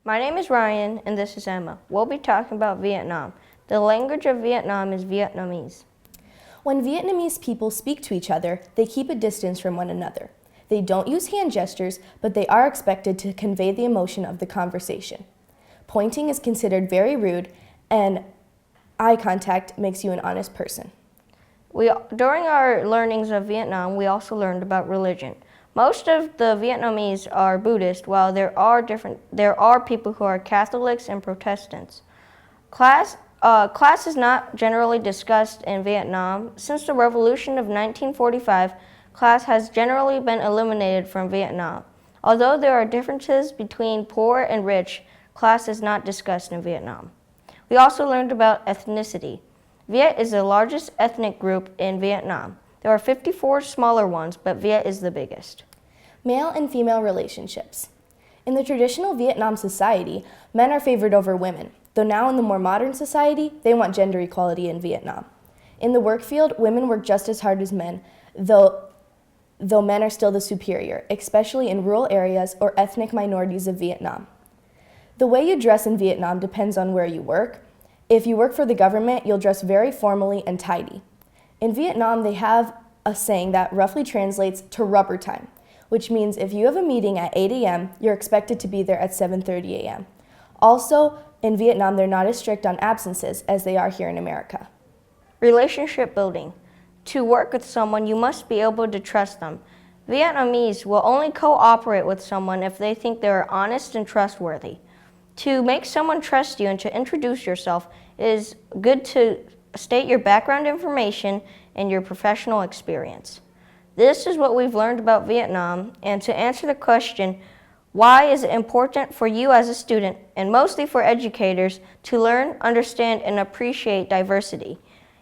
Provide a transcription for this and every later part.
My name is Ryan, and this is Emma. We'll be talking about Vietnam. The language of Vietnam is Vietnamese. When Vietnamese people speak to each other, they keep a distance from one another. They don't use hand gestures, but they are expected to convey the emotion of the conversation. Pointing is considered very rude, and eye contact makes you an honest person. During our learnings of Vietnam, we also learned about religion. Most of the Vietnamese are Buddhist, while there are people who are Catholics and Protestants. Class is not generally discussed in Vietnam. Since the revolution of 1945, class has generally been eliminated from Vietnam. Although there are differences between poor and rich, class is not discussed in Vietnam. We also learned about ethnicity. Viet is the largest ethnic group in Vietnam. There are 54 smaller ones, but Viet is the biggest. Male and female relationships. In the traditional Vietnam society, men are favored over women, though now in the more modern society, they want gender equality in Vietnam. In the work field, women work just as hard as men, though men are still the superior, especially in rural areas or ethnic minorities of Vietnam. The way you dress in Vietnam depends on where you work. If you work for the government, you'll dress very formally and tidy. In Vietnam, they have a saying that roughly translates to rubber time, which means if you have a meeting at 8 a.m., you're expected to be there at 7:30 a.m. Also, in Vietnam, they're not as strict on absences as they are here in America. Relationship building. To work with someone, you must be able to trust them. Vietnamese will only cooperate with someone if they think they are honest and trustworthy. To make someone trust you and to introduce yourself, it is good to state your background information and your professional experience. This is what we've learned about Vietnam, and to answer the question, why is it important for you as a student, and mostly for educators, to learn, understand, and appreciate diversity?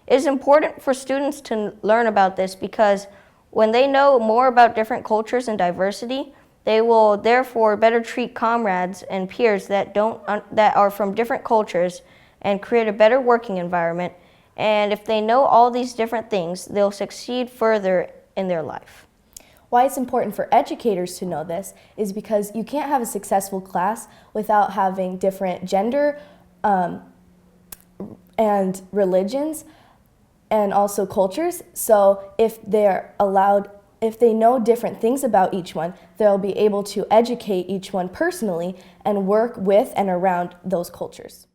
It is important for students to learn about this because when they know more about different cultures and diversity, they will therefore better treat comrades and peers that are from different cultures and create a better working environment. And if they know all these different things, they'll succeed further in their life. Why it's important for educators to know this is because you can't have a successful class without having different gender and religions and also cultures. So if they know different things about each one, they'll be able to educate each one personally and work with and around those cultures.